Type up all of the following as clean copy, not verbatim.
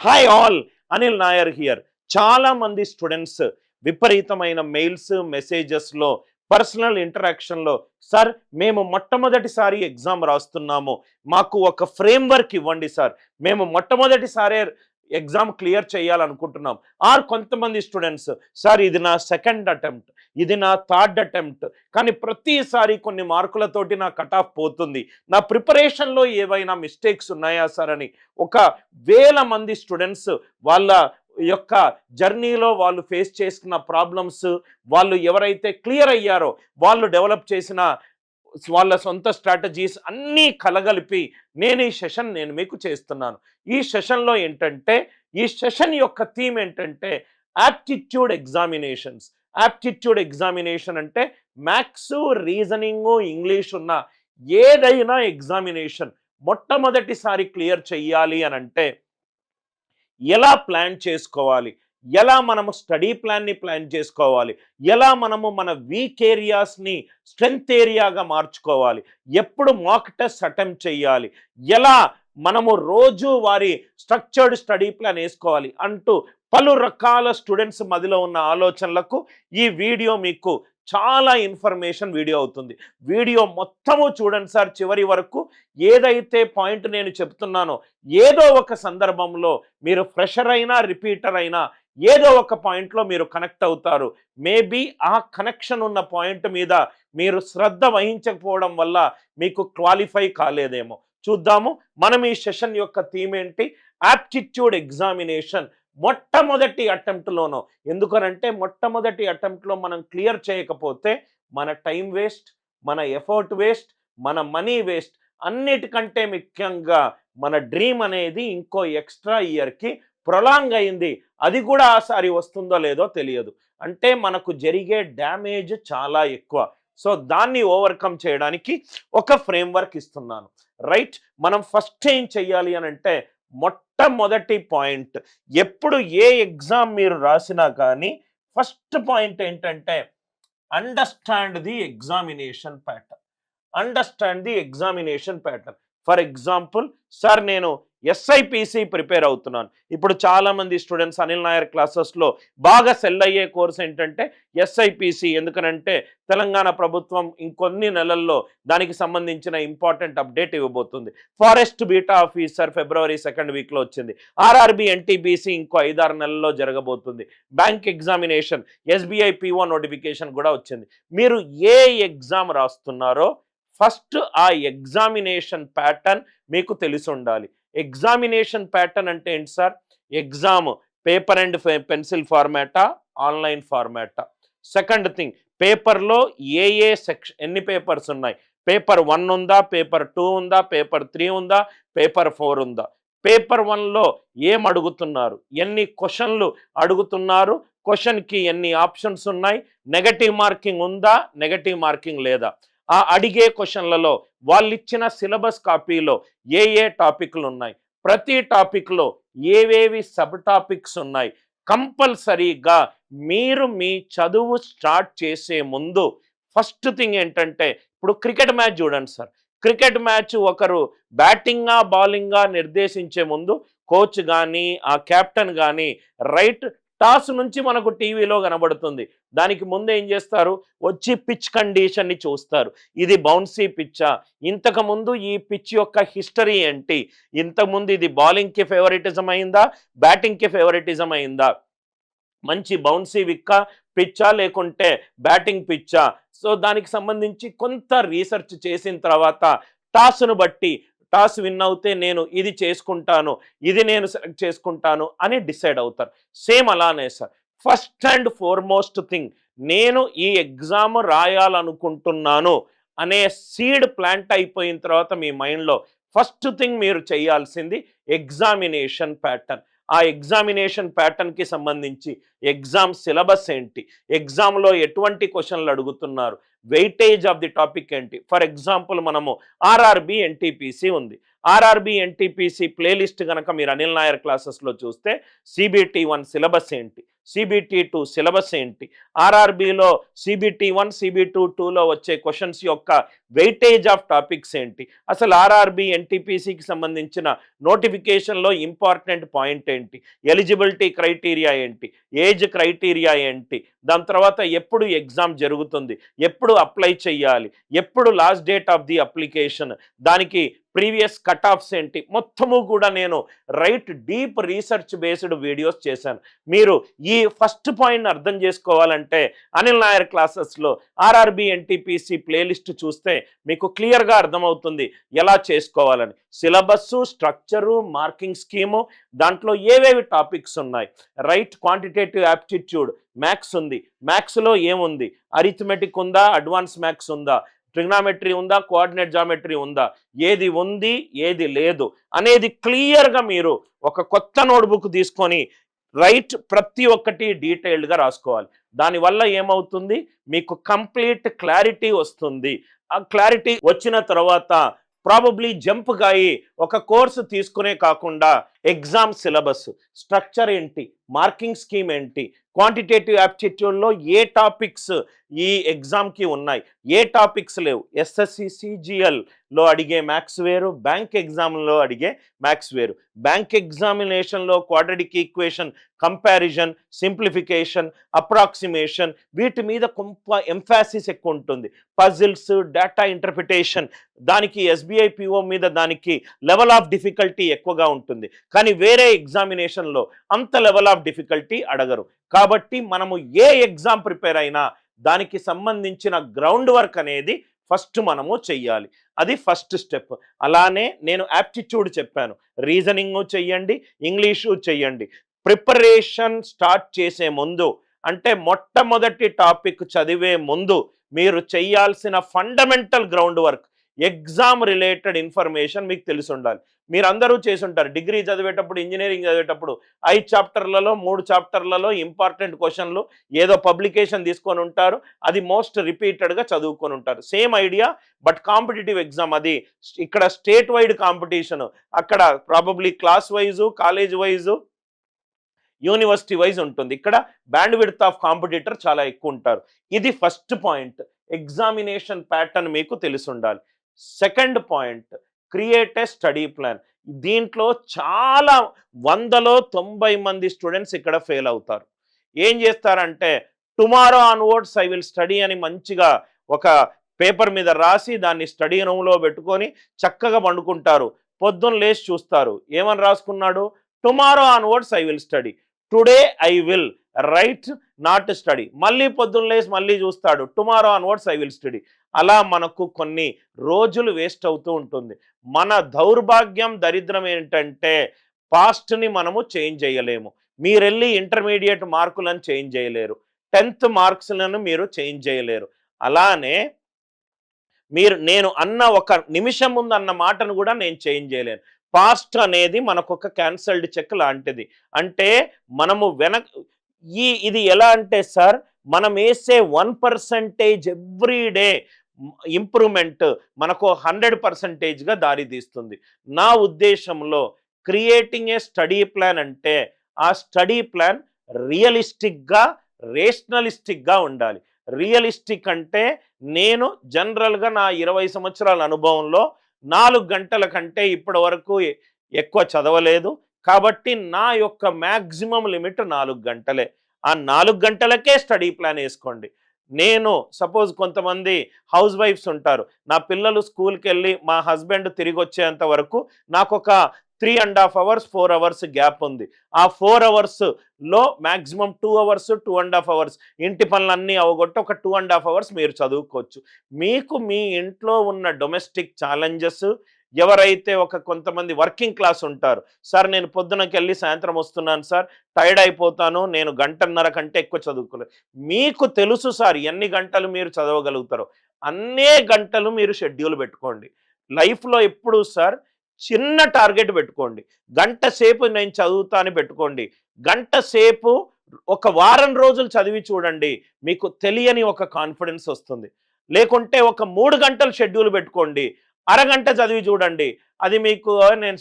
Hi all, Anil Nair here. చాలా మంది students విపరీతమైన మెయిల్స్ మెసేజెస్లో పర్సనల్ ఇంటరాక్షన్లో సార్ మేము మొట్టమొదటిసారి ఎగ్జామ్ రాస్తున్నాము, మాకు ఒక ఫ్రేమ్వర్క్ ఇవ్వండి సార్, మేము మొట్టమొదటిసారే ఎగ్జామ్ క్లియర్ చేయాలనుకుంటున్నాం. ఆర్ కొంతమంది స్టూడెంట్స్ సార్ ఇది నా సెకండ్ అటెంప్ట్, ఇది నా థర్డ్ అటెంప్ట్, కానీ ప్రతిసారి కొన్ని మార్కులతోటి నా కట్ ఆఫ్ పోతుంది, నా ప్రిపరేషన్లో ఏవైనా మిస్టేక్స్ ఉన్నాయా సార్ అని ఒక వేల మంది స్టూడెంట్స్ వాళ్ళ యొక్క జర్నీలో వాళ్ళు ఫేస్ చేసుకున్న ప్రాబ్లమ్స్, వాళ్ళు ఎవరైతే క్లియర్ అయ్యారో వాళ్ళు డెవలప్ చేసిన వాళ్ళ సొంత స్ట్రాటజీస్ అన్నీ కలగలిపి నేను ఈ సెషన్ మీకు చేస్తున్నాను. ఈ సెషన్లో ఏంటంటే, ఈ సెషన్ యొక్క థీమ్ ఏంటంటే యాప్టిట్యూడ్ ఎగ్జామినేషన్స్. యాప్టిట్యూడ్ ఎగ్జామినేషన్ అంటే మ్యాథ్స్, రీజనింగ్, ఇంగ్లీష్ ఉన్న ఏదైనా ఎగ్జామినేషన్ మొట్టమొదటిసారి క్లియర్ చెయ్యాలి అని అంటే ఎలా ప్లాన్ చేసుకోవాలి, ఎలా మనము స్టడీ ప్లాన్ని ప్లాన్ చేసుకోవాలి, ఎలా మనము మన వీక్ ఏరియాస్ని స్ట్రెంగ్త్ ఏరియాగా మార్చుకోవాలి, ఎప్పుడు మాక్ టెస్ట్ అటెంప్ట్ చేయాలి, ఎలా మనము రోజు వారి స్ట్రక్చర్డ్ స్టడీ ప్లాన్ వేసుకోవాలి అంటూ పలు రకాల స్టూడెంట్స్ మధ్యలో ఉన్న ఆలోచనలకు ఈ వీడియో మీకు చాలా ఇన్ఫర్మేషన్ వీడియో అవుతుంది. వీడియో మొత్తము చూడండి సార్ చివరి వరకు. ఏదైతే పాయింట్ నేను చెప్తున్నానో ఏదో ఒక సందర్భంలో మీరు ఫ్రెషర్ అయినా రిపీటర్ అయినా ఏదో ఒక పాయింట్లో మీరు కనెక్ట్ అవుతారు. మేబీ ఆ కనెక్షన్ ఉన్న పాయింట్ మీద మీరు శ్రద్ధ వహించకపోవడం వల్ల మీకు క్వాలిఫై కాలేదేమో. చూద్దాము మనం ఈ సెషన్ యొక్క థీమ్ ఏంటి. యాప్టిట్యూడ్ ఎగ్జామినేషన్ మొట్టమొదటి అటెంప్ట్లోనో, ఎందుకనంటే మొట్టమొదటి అటెంప్ట్లో మనం క్లియర్ చేయకపోతే మన టైం వేస్ట్, మన ఎఫర్ట్ వేస్ట్, మన మనీ వేస్ట్, అన్నిటికంటే ముఖ్యంగా మన డ్రీమ్ అనేది ఇంకో ఎక్స్ట్రా ఇయర్కి ప్రొలాంగ్ అయింది, అది కూడా ఆసారి వస్తుందో లేదో తెలియదు. అంటే మనకు జరిగే డ్యామేజ్ చాలా ఎక్కువ. సో దాన్ని ఓవర్కమ్ చేయడానికి ఒక ఫ్రేమ్వర్క్ ఇస్తున్నాను. రైట్, మనం ఫస్ట్ ఏం చెయ్యాలి అని అంటే మొట్టమొదటి పాయింట్, ఎప్పుడు ఏ ఎగ్జామ్ మీరు రాసినా కానీ ఫస్ట్ పాయింట్ ఏంటంటే understand the examination pattern. Understand the examination pattern. For example sir నేను ఎస్ఐపిసి ప్రిపేర్ అవుతున్నాను. ఇప్పుడు చాలామంది స్టూడెంట్స్ అనిల్ నాయర్ క్లాసెస్లో బాగా సెల్ అయ్యే కోర్స్ ఏంటంటే ఎస్ఐపిసి. ఎందుకనంటే తెలంగాణ ప్రభుత్వం ఇంకొన్ని నెలల్లో దానికి సంబంధించిన ఇంపార్టెంట్ అప్డేట్ ఇవ్వబోతుంది. Forest beat officer February 2nd వీక్లో వచ్చింది. ఆర్ఆర్బి ఎన్టీపీసీ ఇంకో 5-6 నెలల్లో జరగబోతుంది. Bank examination, SBI PO notification కూడా వచ్చింది. మీరు ఏ ఎగ్జామ్ రాస్తున్నారో ఫస్ట్ ఆ ఎగ్జామినేషన్ ప్యాటర్న్ మీకు తెలిసి ఉండాలి. ఎగ్జామినేషన్ ప్యాటర్న్ అంటే ఏంటి sir? Exam paper and pencil ఫార్మాటా, ఆన్లైన్ ఫార్మాటా. సెకండ్ థింగ్, పేపర్లో ఏ సెక్షన్ ఎన్ని పేపర్స్ ఉన్నాయి, పేపర్ 1 ఉందా, పేపర్ 2 ఉందా, పేపర్ 3 ఉందా, పేపర్ 4 ఉందా, పేపర్ 1లో ఏం అడుగుతున్నారు, ఎన్ని క్వశ్చన్లు అడుగుతున్నారు, క్వశ్చన్కి ఎన్ని ఆప్షన్స్ ఉన్నాయి, నెగటివ్ మార్కింగ్ ఉందా, నెగటివ్ మార్కింగ్ లేదా, ఆ అడిగే క్వశ్చన్లలో వాళ్ళు ఇచ్చిన సిలబస్ కాపీలో ఏ టాపిక్లు ఉన్నాయి, ప్రతి టాపిక్లో ఏవేవి సబ్ టాపిక్స్ ఉన్నాయి. కంపల్సరీగా మీరు మీ చదువు స్టార్ట్ చేసే ముందు ఫస్ట్ థింగ్ ఏంటంటే, ఇప్పుడు క్రికెట్ మ్యాచ్ చూడండి సార్. క్రికెట్ మ్యాచ్ ఒకరు బ్యాటింగా బౌలింగా నిర్దేశించే ముందు కోచ్ కానీ ఆ కెప్టెన్ కానీ రైట్ టాస్ నుంచి మనకు టీవీలో కనబడుతుంది. దానికి ముందు ఏం చేస్తారు, వచ్చి పిచ్ కండిషన్ని చూస్తారు. ఇది బౌన్సీ పిచ్చా, ఇంతకుముందు ఈ పిచ్ యొక్క హిస్టరీ ఏంటి, ఇంతకుముందు ఇది బౌలింగ్కి ఫేవరెటిజం అయిందా, బ్యాటింగ్కి ఫేవరెటిజం అయిందా, మంచి బౌన్సీ విక్క పిచ్చా లేకుంటే బ్యాటింగ్ పిచ్చా. సో దానికి సంబంధించి కొంత రీసెర్చ్ చేసిన తర్వాత టాస్ను బట్టి టాస్ విన్ అవుతే నేను ఇది చేసుకుంటాను, ఇది నేను సెలెక్ట్ చేసుకుంటాను అని డిసైడ్ అవుతారు. సేమ్ అలానే sir, first and foremost thing, నేను ఈ ఎగ్జామ్ రాయాలనుకుంటున్నాను అనే సీడ్ ప్లాంట్ అయిపోయిన తర్వాత మీ మైండ్లో ఫస్ట్ థింగ్ మీరు చేయాల్సింది ఎగ్జామినేషన్ ప్యాటర్న్. ఆ ఎగ్జామినేషన్ ప్యాటర్న్కి సంబంధించి ఎగ్జామ్ సిలబస్ ఏంటి, ఎగ్జామ్లో ఎటువంటి క్వశ్చన్లు అడుగుతున్నారు, వెయిటేజ్ ఆఫ్ ది టాపిక్ ఏంటి. ఫర్ ఎగ్జాంపుల్ మనము ఆర్ఆర్బి ఎన్టీపీసీ ఉంది. ఆర్ఆర్బి ఎన్టీపీసీ ప్లేలిస్ట్ కనుక మీరు అనిల్ నాయర్ క్లాసెస్లో చూస్తే CBT 1 సిలబస్ ఏంటి, CBT2 సిలబస్ ఏంటి, ఆర్ఆర్బిలో CBT1 CBT2లో వచ్చే క్వశ్చన్స్ యొక్క వెయిటేజ్ ఆఫ్ టాపిక్స్ ఏంటి, అసలు ఆర్ఆర్బి NTPCకి సంబంధించిన నోటిఫికేషన్లో ఇంపార్టెంట్ పాయింట్ ఏంటి, ఎలిజిబిలిటీ క్రైటీరియా ఏంటి, ఏజ్ క్రైటీరియా ఏంటి, దాని తర్వాత ఎప్పుడు ఎగ్జామ్ జరుగుతుంది, ఎప్పుడు అప్లై చేయాలి, ఎప్పుడు last date of the application, దానికి ప్రీవియస్ కట్ ఆఫ్స్ ఏంటి, మొత్తము కూడా నేను డీప్ రీసెర్చ్ బేస్డ్ వీడియోస్ చేశాను. మీరు ఈ ఫస్ట్ పాయింట్ అర్థం చేసుకోవాలంటే అనిల్ నాయర్ క్లాసెస్లో ఆర్ఆర్బి NTPC ప్లేలిస్ట్ చూస్తే మీకు క్లియర్గా అర్థమవుతుంది ఎలా చేసుకోవాలని. సిలబస్సు, స్ట్రక్చరు, మార్కింగ్ స్కీము, దాంట్లో ఏవేవి టాపిక్స్ ఉన్నాయి, క్వాంటిటేటివ్ యాప్టిట్యూడ్ మ్యాథ్స్ ఉంది, మ్యాథ్స్లో ఏముంది, అరిథమెటిక్ ఉందా, అడ్వాన్స్ మ్యాథ్స్ ఉందా, ట్రిగ్నామెట్రీ ఉందా, కోఆర్డినేట్ జామెట్రీ ఉందా, ఏది ఉంది ఏది లేదు అనేది క్లియర్గా మీరు ఒక కొత్త నోట్బుక్ తీసుకొని ప్రతి ఒక్కటి డీటెయిల్డ్గా రాసుకోవాలి. దానివల్ల ఏమవుతుంది, మీకు కంప్లీట్ క్లారిటీ వస్తుంది. ఆ క్లారిటీ వచ్చిన తర్వాత ప్రాబబ్లీ జంప్గా అయ్యి ఒక కోర్సు తీసుకునే కాకుండా ఎగ్జామ్ సిలబస్, స్ట్రక్చర్ ఏంటి, మార్కింగ్ స్కీమ్ ఏంటి, క్వాంటిటేటివ్ యాప్టిట్యూడ్లో ఏ టాపిక్స్ ఈ ఎగ్జామ్కి ఉన్నాయి, ఏ టాపిక్స్ లేవు, SSC CGLలో అడిగే మ్యాథ్స్ వేరు, బ్యాంక్ ఎగ్జామ్లో అడిగే మ్యాథ్స్ వేరు. బ్యాంక్ ఎగ్జామినేషన్లో quadratic equation, comparison, simplification, approximation, వీటి మీద కొంత ఎంఫాసిస్ ఎక్కువ ఉంటుంది. పజిల్స్, డేటా ఇంటర్ప్రిటేషన్, దానికి SBI PO మీద దానికి లెవెల్ ఆఫ్ డిఫికల్టీ ఎక్కువగా ఉంటుంది. కానీ వేరే ఎగ్జామినేషన్లో అంత లెవెల్ ఆఫ్ డిఫికల్టీ అడగరు. కాబట్టి మనము ఏ ఎగ్జామ్ ప్రిపేర్ అయినా దానికి సంబంధించిన గ్రౌండ్ వర్క్ అనేది ఫస్ట్ మనము చెయ్యాలి. అది ఫస్ట్ స్టెప్. అలానే నేను యాప్టిట్యూడ్ చెప్పాను, రీజనింగ్ చెయ్యండి, ఇంగ్లీషు చెయ్యండి. ప్రిపరేషన్ స్టార్ట్ చేసే ముందు, అంటే మొట్టమొదటి టాపిక్ చదివే ముందు మీరు చేయాల్సిన fundamental ground work, exam related information మీకు తెలిసి ఉండాలి. మీరు అందరూ చేసి ఉంటారు, డిగ్రీ చదివేటప్పుడు, ఇంజనీరింగ్ చదివేటప్పుడు 5 చాప్టర్లలో 3 చాప్టర్లలో ఇంపార్టెంట్ క్వశ్చన్లు ఏదో పబ్లికేషన్ తీసుకొని ఉంటారు, అది మోస్ట్ రిపీటెడ్గా చదువుకొని ఉంటారు. Same idea, but competitive exam అది ఇక్కడ స్టేట్ వైడ్ కాంపిటీషన్, అక్కడ probably class wise, college wise, university wise ఉంటుంది. ఇక్కడ బ్యాండ్ విడ్త్ ఆఫ్ కాంపిటీటర్ చాలా ఎక్కువ ఉంటారు. ఇది ఫస్ట్ పాయింట్, ఎగ్జామినేషన్ ప్యాటర్న్ మీకు తెలిసి ఉండాలి. Second point, create a study plan. దీంట్లో చాలా 100లో 90 మంది స్టూడెంట్స్ ఇక్కడ ఫెయిల్ అవుతారు. ఏం చేస్తారంటే tomorrow onwards I will study అని మంచిగా ఒక పేపర్ మీద రాసి దాన్ని స్టడీ రూమ్లో పెట్టుకొని చక్కగా పండుకుంటారు. పొద్దున్న లేచి చూస్తారు, ఏమని రాసుకున్నాడు, tomorrow onwards I will study, today I will not study. మళ్ళీ పొద్దున్న లేచి మళ్ళీ చూస్తాడు, tomorrow onwards I will study. అలా మనకు కొన్ని రోజులు వేస్ట్ అవుతూ ఉంటుంది. మన దౌర్భాగ్యం, దరిద్రం ఏంటంటే పాస్ట్ని మనము చేంజ్ చేయలేము. మీరెళ్ళి ఇంటర్మీడియట్ మార్కులను చేంజ్ చేయలేరు, 10th మార్క్స్లను మీరు చేంజ్ చేయలేరు. అలానే నేను అన్న ఒక నిమిషం ముందు అన్న మాటను కూడా నేను చేంజ్ చేయలేను. పాస్ట్ అనేది మనకొక క్యాన్సల్డ్ చెక్ లాంటిది. అంటే మనము ఇది ఎలా అంటే సార్, మనం వేసే 1% ఎవ్రీ డే ఇంప్రూవ్మెంట్ మనకు 100%గా దారి తీస్తుంది. నా ఉద్దేశంలో క్రియేటింగ్ ఏ స్టడీ ప్లాన్ అంటే ఆ స్టడీ ప్లాన్ రియలిస్టిక్గా, రేషనలిస్టిక్గా ఉండాలి. రియలిస్టిక్ అంటే నేను జనరల్గా నా 20 సంవత్సరాల అనుభవంలో 4 గంటల కంటే ఇప్పటి వరకు ఎక్కువ చదవలేదు. కాబట్టి నా యొక్క మ్యాక్సిమం లిమిట్ 4 గంటలే. ఆ 4 గంటలకే స్టడీ ప్లాన్ వేసుకోండి. నేను సపోజ్ కొంతమంది హౌస్ వైఫ్స్ ఉంటారు, నా పిల్లలు స్కూల్కి వెళ్ళి మా హస్బెండ్ తిరిగి వచ్చేంత వరకు నాకు ఒక 3.5 hours 4 hours గ్యాప్ ఉంది. ఆ 4 hoursలో మ్యాక్సిమం 2 hours 2.5 hours ఇంటి పనులన్నీ అవగొట్టి ఒక 2.5 hours మీరు చదువుకోవచ్చు. మీకు మీ ఇంట్లో ఉన్న డొమెస్టిక్ ఛాలెంజెస్, ఎవరైతే కొంతమంది వర్కింగ్ క్లాస్ ఉంటారు, సార్ నేను పొద్దునకి వెళ్ళి సాయంత్రం వస్తున్నాను సార్, టైర్డ్ అయిపోతాను, నేను 1.5 గంటల కంటే ఎక్కువ చదువుకోలేదు. మీకు తెలుసు సార్ ఎన్ని గంటలు మీరు చదవగలుగుతారో, అన్నే గంటలు మీరు షెడ్యూల్ పెట్టుకోండి. లైఫ్లో ఎప్పుడు సార్ చిన్న టార్గెట్ పెట్టుకోండి. గంట సేపు నేను చదువుతా అని పెట్టుకోండి. గంట సేపు ఒక వారం రోజులు చదివి చూడండి, మీకు తెలియని ఒక కాన్ఫిడెన్స్ వస్తుంది. లేకుంటే ఒక 3 గంటలు షెడ్యూల్ పెట్టుకోండి, అరగంట చదివి చూడండి, అది మీకు నేను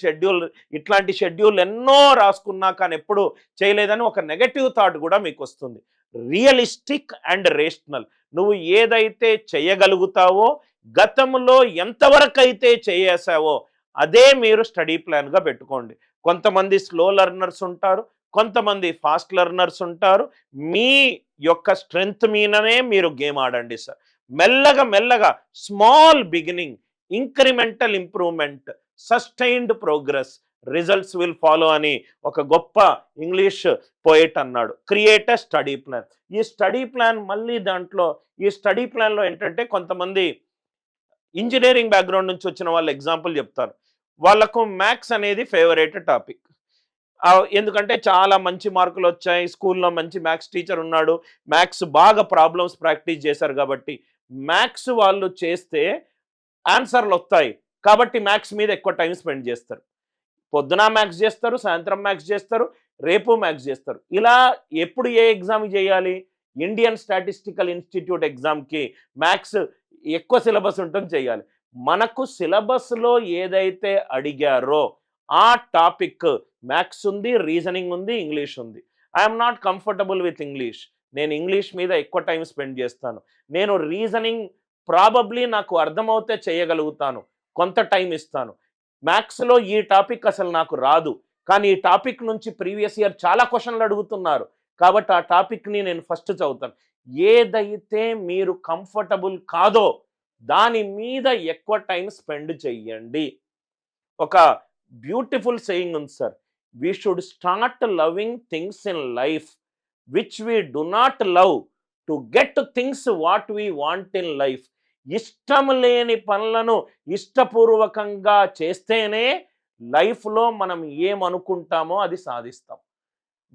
ఇట్లాంటి షెడ్యూల్ ఎన్నో రాసుకున్నా కానీ ఎప్పుడు చేయలేదని ఒక నెగటివ్ థాట్ కూడా మీకు వస్తుంది. రియలిస్టిక్ అండ్ రేషనల్, నువ్వు ఏదైతే చేయగలుగుతావో, గతంలో ఎంతవరకు అయితే చేసావో అదే మీరు స్టడీ ప్లాన్గా పెట్టుకోండి. కొంతమంది స్లో లెర్నర్స్ ఉంటారు, కొంతమంది ఫాస్ట్ లెర్నర్స్ ఉంటారు. మీ యొక్క స్ట్రెంగ్త్ మీదనే మీరు గేమ్ ఆడండి సార్. మెల్లగా మెల్లగా small beginning, incremental improvement, sustained progress, results will follow అని ఒక గొప్ప ఇంగ్లీష్ పోయెట్ అన్నాడు. Create a study plan. ఈ స్టడీ ప్లాన్ మళ్ళీ దాంట్లో ఈ స్టడీ ప్లాన్లో ఏంటంటే కొంతమంది ఇంజనీరింగ్ బ్యాక్గ్రౌండ్ నుంచి వచ్చిన వాళ్ళు ఎగ్జాంపుల్ చెప్తారు. వాళ్ళకు మ్యాథ్స్ అనేది ఫేవరెట్ టాపిక్. ఎందుకంటే చాలా మంచి మార్కులు వచ్చాయి, స్కూల్లో మంచి మ్యాథ్స్ టీచర్ ఉన్నాడు, మ్యాథ్స్ బాగా ప్రాబ్లమ్స్ ప్రాక్టీస్ చేశారు కాబట్టి మ్యాథ్స్ వాళ్ళు చేస్తే ఆన్సర్లు వస్తాయి కాబట్టి మ్యాథ్స్ మీద ఎక్కువ టైం స్పెండ్ చేస్తారు. పొద్దున మ్యాథ్స్ చేస్తారు, సాయంత్రం మ్యాథ్స్ చేస్తారు, రేపు మ్యాథ్స్ చేస్తారు. ఇలా ఎప్పుడు ఏ ఎగ్జామ్ చేయాలి? ఇండియన్ స్టాటిస్టికల్ ఇన్స్టిట్యూట్ ఎగ్జామ్కి మ్యాథ్స్ ఎక్కువ సిలబస్ ఉంటుంది చేయాలి. మనకు సిలబస్లో ఏదైతే అడిగారో ఆ టాపిక్ మ్యాథ్స్ ఉంది, రీజనింగ్ ఉంది, ఇంగ్లీష్ ఉంది. I'm not comfortable with English. నేను ఇంగ్లీష్ మీద ఎక్కువ టైం స్పెండ్ చేస్తాను. నేను రీజనింగ్ ప్రాబబ్లీ నాకు అర్థమవుతే చేయగలుగుతాను, కొంత టైం ఇస్తాను. మ్యాథ్స్లో ఈ టాపిక్ అసలు నాకు రాదు, కానీ ఈ టాపిక్ నుంచి ప్రీవియస్ ఇయర్ చాలా క్వశ్చన్లు అడుగుతున్నారు కాబట్టి ఆ టాపిక్ని నేను ఫస్ట్ చదువుతాను. ఏదైతే మీరు కంఫర్టబుల్ కాదో దాని మీద ఎక్కువ టైం స్పెండ్ చెయ్యండి. ఒక బ్యూటిఫుల్ సేయింగ్ ఉంది sir, we should start loving things in life which we do not love to get things what we want in life. ఇష్టం లేని పనులను ఇష్టపూర్వకంగా చేస్తేనే లైఫ్లో మనం ఏమనుకుంటామో అది సాధిస్తాం.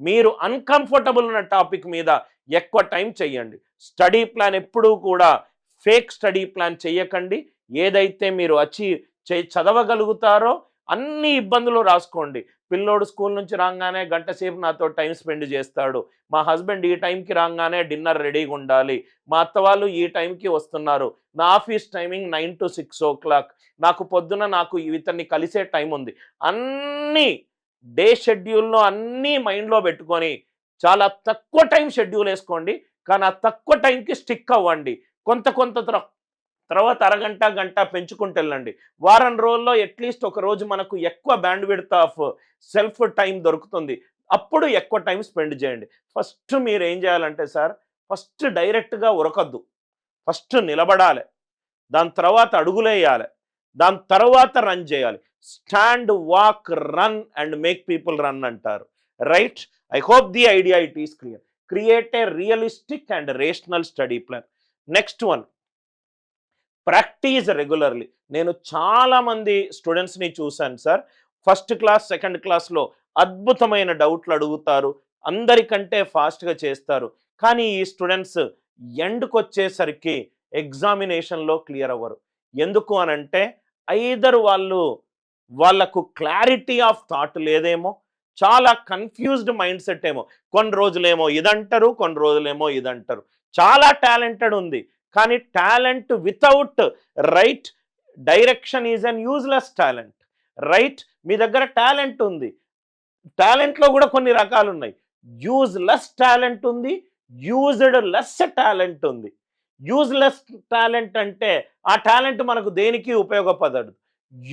మీరు అన్కంఫర్టబుల్ ఉన్న టాపిక్ మీద ఎక్కువ టైం చెయ్యండి. స్టడీ ప్లాన్ ఎప్పుడూ కూడా ఫేక్ స్టడీ ప్లాన్ చెయ్యకండి. ఏదైతే మీరు చదవగలుగుతారో అన్ని ఇబ్బందులు రాసుకోండి. పిల్లోడు స్కూల్ నుంచి రాగానే గంట సేపు నాతో టైం స్పెండ్ చేస్తాడు, మా హస్బెండ్ ఈ టైంకి రాగానే డిన్నర్ రెడీగా ఉండాలి, మా అత్త వాళ్ళు ఈ టైంకి వస్తున్నారు, నా ఆఫీస్ టైమింగ్ 9 to 6 o'clock, నాకు పొద్దున ఇతన్ని కలిసే టైం ఉంది. అన్నీ డే షెడ్యూల్లో అన్నీ మైండ్లో పెట్టుకొని చాలా తక్కువ టైం షెడ్యూల్ వేసుకోండి, కానీ ఆ తక్కువ టైంకి స్టిక్ అవ్వండి. కొంత తర్వాత అరగంట గంట పెంచుకుంటూ వెళ్ళండి. వారం రోజుల్లో అట్లీస్ట్ ఒక రోజు మనకు ఎక్కువ band width of self time దొరుకుతుంది, అప్పుడు ఎక్కువ టైం స్పెండ్ చేయండి. ఫస్ట్ మీరు ఏం చేయాలంటే సార్, ఫస్ట్ డైరెక్ట్గా ఉరకొద్దు, ఫస్ట్ నిలబడాలి, దాని తర్వాత అడుగులేయాలి, దాని తర్వాత రన్ చేయాలి. Stand, walk, run and make people run అంటారు, right? I hope the idea it is clear. Create a realistic and rational study plan. Next one, practice regularly. నేను చాలామంది స్టూడెంట్స్ని చూశాను సార్, ఫస్ట్ క్లాస్ సెకండ్ క్లాస్లో అద్భుతమైన డౌట్లు అడుగుతారు, అందరికంటే ఫాస్ట్గా చేస్తారు, కానీ ఈ స్టూడెంట్స్ ఎండ్కి వచ్చేసరికి ఎగ్జామినేషన్లో క్లియర్ అవ్వరు. ఎందుకు అనంటే ఐదర్ వాళ్ళకు క్లారిటీ ఆఫ్ థాట్ లేదేమో, చాలా కన్ఫ్యూజ్డ్ మైండ్ సెట్ ఏమో. కొన్ని రోజులేమో ఇదంటారు, కొన్ని రోజులేమో ఇదంటారు. చాలా టాలెంటెడ్ ఉంది, కానీ talent without right direction is an useless talent, right? మీ దగ్గర టాలెంట్ ఉంది, టాలెంట్లో కూడా కొన్ని రకాలు ఉన్నాయి. యూజ్లెస్ టాలెంట్ ఉంది, యూజ్డ్ లెస్ టాలెంట్ ఉంది. యూజ్లెస్ టాలెంట్ అంటే ఆ టాలెంట్ మనకు దేనికి ఉపయోగపడదు.